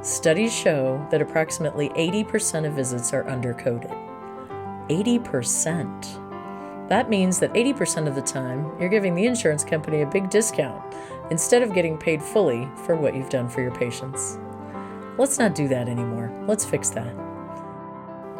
Studies show that approximately 80% of visits are undercoded. 80%. That means that 80% of the time, you're giving the insurance company a big discount instead of getting paid fully for what you've done for your patients. Let's not do that anymore. Let's fix that.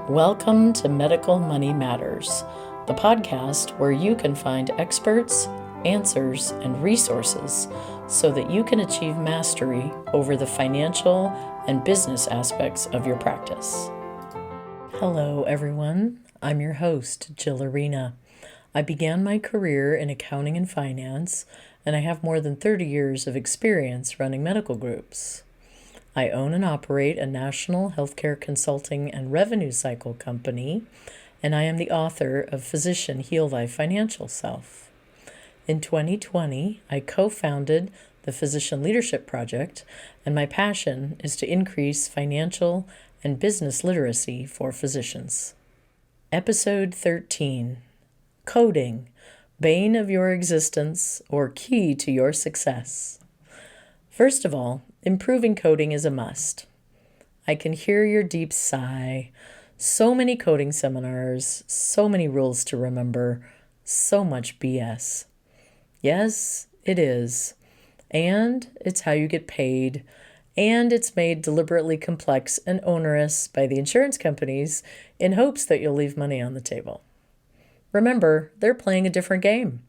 Welcome to Medical Money Matters, the podcast where you can find experts, answers, and resources so that you can achieve mastery over the financial and business aspects of your practice. Hello, everyone. I'm your host, Jill Arena. I began my career in accounting and finance, and I have more than 30 years of experience running medical groups. I own and operate a national healthcare consulting and revenue cycle company, and I am the author of Physician Heal Thy Financial Self. In 2020, I co-founded the Physician Leadership Project, and my passion is to increase financial and business literacy for physicians. Episode 13, Coding, Bane of Your Existence or Key to Your Success. First of all, improving coding is a must. I can hear your deep sigh. So many coding seminars, so many rules to remember, so much BS. Yes, it is. And it's how you get paid. And it's made deliberately complex and onerous by the insurance companies in hopes that you'll leave money on the table. Remember, they're playing a different game.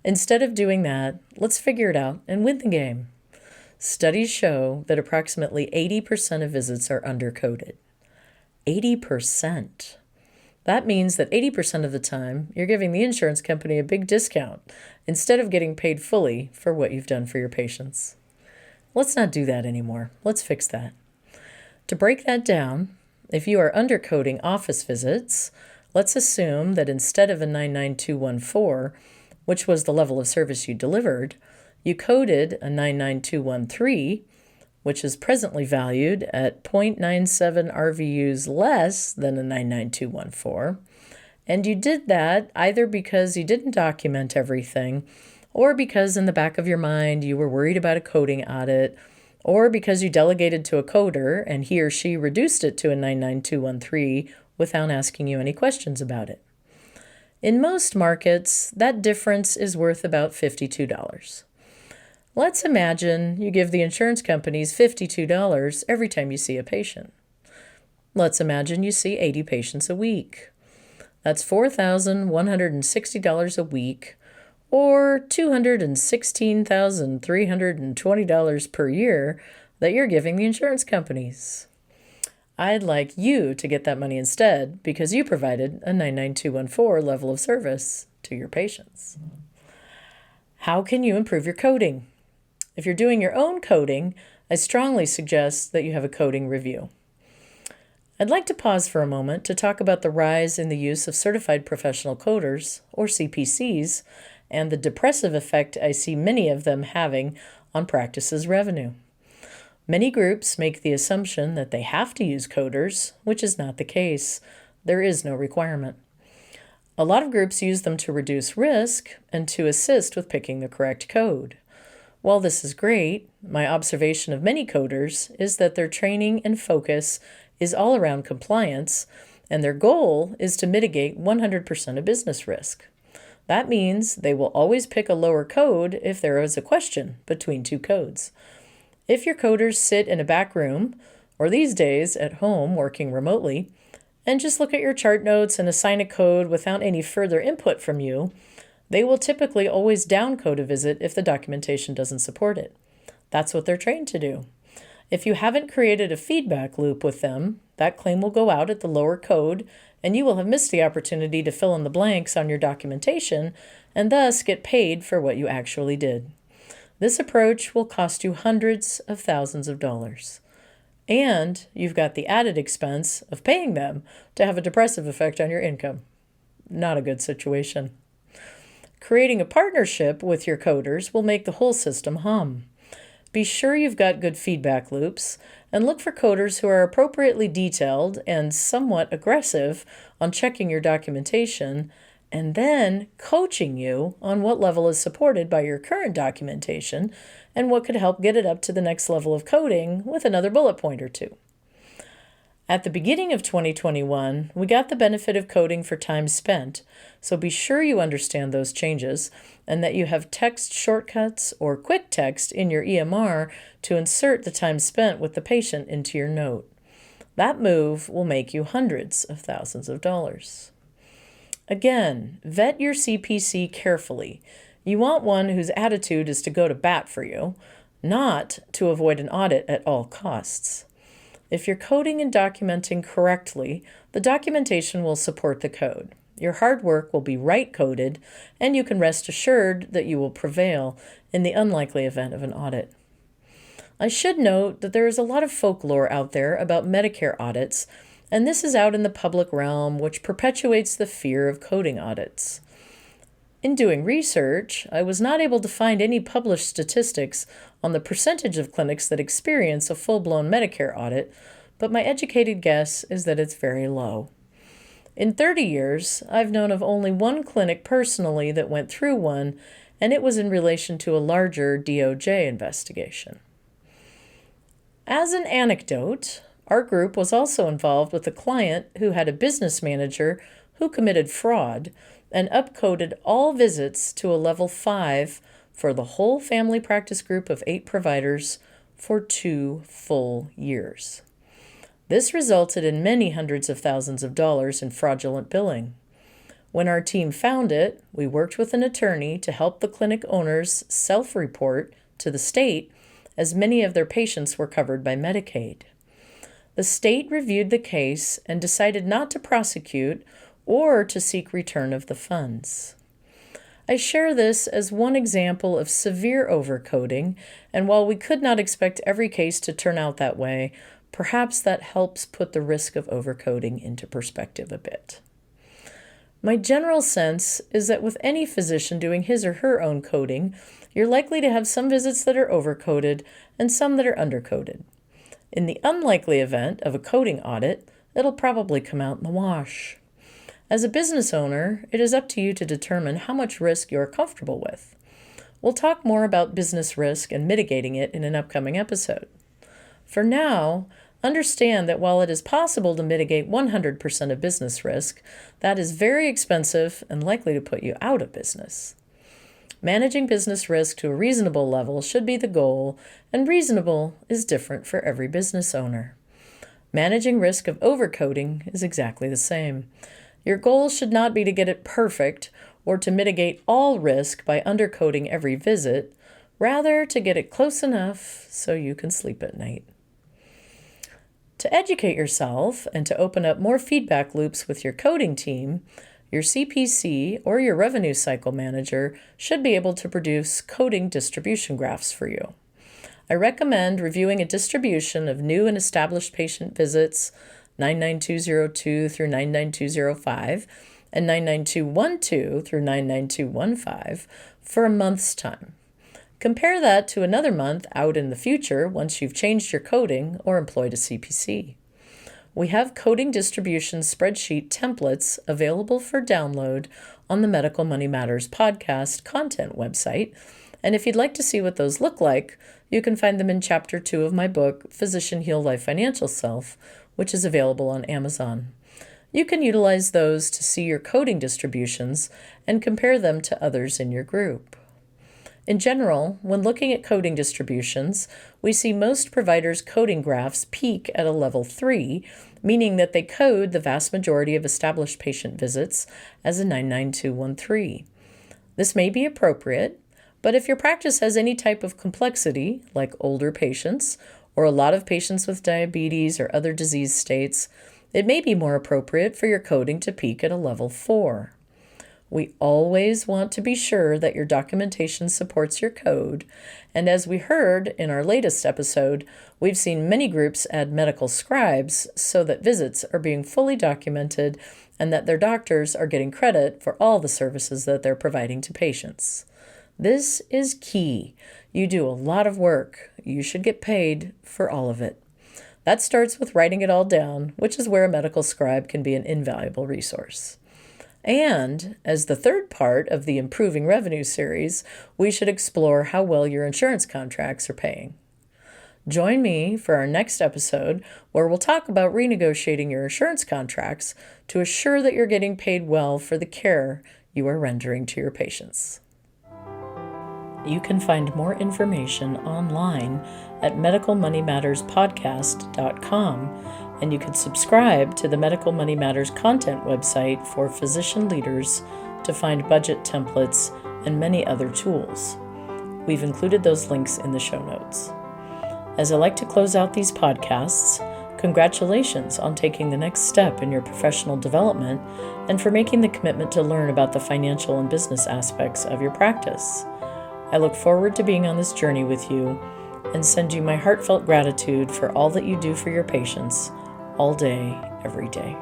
Instead of doing that, let's figure it out and win the game. Studies show that approximately 80% of visits are undercoded. 80%. That means that 80% of the time, you're giving the insurance company a big discount instead of getting paid fully for what you've done for your patients. Let's not do that anymore. Let's fix that. To break that down, if you are undercoding office visits, let's assume that instead of a 99214, which was the level of service you delivered, you coded a 99213, which is presently valued at 0.97 RVUs less than a 99214. And you did that either because you didn't document everything, or because in the back of your mind you were worried about a coding audit, or because you delegated to a coder and he or she reduced it to a 99213 without asking you any questions about it. In most markets, that difference is worth about $52. Let's imagine you give the insurance companies $52 every time you see a patient. Let's imagine you see 80 patients a week. That's $4,160 a week, or $216,320 per year that you're giving the insurance companies. I'd like you to get that money instead because you provided a 99214 level of service to your patients. How can you improve your coding? If you're doing your own coding, I strongly suggest that you have a coding review. I'd like to pause for a moment to talk about the rise in the use of certified professional coders, or CPCs, and the depressive effect I see many of them having on practices' revenue. Many groups make the assumption that they have to use coders, which is not the case. There is no requirement. A lot of groups use them to reduce risk and to assist with picking the correct code. While this is great, my observation of many coders is that their training and focus is all around compliance, and their goal is to mitigate 100% of business risk. That means they will always pick a lower code if there is a question between two codes. If your coders sit in a back room, or these days at home working remotely, and just look at your chart notes and assign a code without any further input from you, they will typically always downcode a visit if the documentation doesn't support it. That's what they're trained to do. If you haven't created a feedback loop with them, that claim will go out at the lower code, and you will have missed the opportunity to fill in the blanks on your documentation and thus get paid for what you actually did. This approach will cost you hundreds of thousands of dollars. And you've got the added expense of paying them to have a depressive effect on your income. Not a good situation. Creating a partnership with your coders will make the whole system hum. Be sure you've got good feedback loops and look for coders who are appropriately detailed and somewhat aggressive on checking your documentation and then coaching you on what level is supported by your current documentation and what could help get it up to the next level of coding with another bullet point or two. At the beginning of 2021, we got the benefit of coding for time spent, so be sure you understand those changes and that you have text shortcuts or quick text in your EMR to insert the time spent with the patient into your note. That move will make you hundreds of thousands of dollars. Again, vet your CPC carefully. You want one whose attitude is to go to bat for you, not to avoid an audit at all costs. If you're coding and documenting correctly, the documentation will support the code. Your hard work will be right coded, and you can rest assured that you will prevail in the unlikely event of an audit. I should note that there is a lot of folklore out there about Medicare audits, and this is out in the public realm, which perpetuates the fear of coding audits. In doing research, I was not able to find any published statistics on the percentage of clinics that experience a full-blown Medicare audit, but my educated guess is that it's very low. In 30 years, I've known of only one clinic personally that went through one, and it was in relation to a larger DOJ investigation. As an anecdote, our group was also involved with a client who had a business manager who committed fraud and upcoded all visits to a level 5 for the whole family practice group of 8 providers for 2 full years. This resulted in many hundreds of thousands of dollars in fraudulent billing. When our team found it, we worked with an attorney to help the clinic owners self-report to the state, as many of their patients were covered by Medicaid. The state reviewed the case and decided not to prosecute or to seek return of the funds. I share this as one example of severe overcoding, and while we could not expect every case to turn out that way, perhaps that helps put the risk of overcoding into perspective a bit. My general sense is that with any physician doing his or her own coding, you're likely to have some visits that are overcoded and some that are undercoded. In the unlikely event of a coding audit, it'll probably come out in the wash. As a business owner, it is up to you to determine how much risk you're comfortable with. We'll talk more about business risk and mitigating it in an upcoming episode. For now, understand that while it is possible to mitigate 100% of business risk, that is very expensive and likely to put you out of business. Managing business risk to a reasonable level should be the goal, and reasonable is different for every business owner. Managing risk of overcoding is exactly the same. Your goal should not be to get it perfect or to mitigate all risk by undercoding every visit, rather to get it close enough so you can sleep at night. To educate yourself and to open up more feedback loops with your coding team, your CPC or your revenue cycle manager should be able to produce coding distribution graphs for you. I recommend reviewing a distribution of new and established patient visits 99202 through 99205 and 99212 through 99215 for a month's time. Compare that to another month out in the future once you've changed your coding or employed a CPC. We have coding distribution spreadsheet templates available for download on the Medical Money Matters podcast content website, and if you'd like to see what those look like, you can find them in Chapter 2 of my book, Physician Heal Life Financial Self, which is available on Amazon. You can utilize those to see your coding distributions and compare them to others in your group. In general, when looking at coding distributions, we see most providers' coding graphs peak at a level 3, meaning that they code the vast majority of established patient visits as a 99213. This may be appropriate, but if your practice has any type of complexity, like older patients or a lot of patients with diabetes or other disease states, it may be more appropriate for your coding to peak at a level 4. We always want to be sure that your documentation supports your code, and as we heard in our latest episode, we've seen many groups add medical scribes so that visits are being fully documented and that their doctors are getting credit for all the services that they're providing to patients. This is key. You do a lot of work. You should get paid for all of it. That starts with writing it all down, which is where a medical scribe can be an invaluable resource. And as the third part of the Improving Revenue series, we should explore how well your insurance contracts are paying. Join me for our next episode where we'll talk about renegotiating your insurance contracts to assure that you're getting paid well for the care you are rendering to your patients. You can find more information online at medicalmoneymatterspodcast.com, and you can subscribe to the Medical Money Matters content website for physician leaders to find budget templates and many other tools. We've included those links in the show notes. As I like to close out these podcasts, congratulations on taking the next step in your professional development and for making the commitment to learn about the financial and business aspects of your practice. I look forward to being on this journey with you and send you my heartfelt gratitude for all that you do for your patients all day, every day.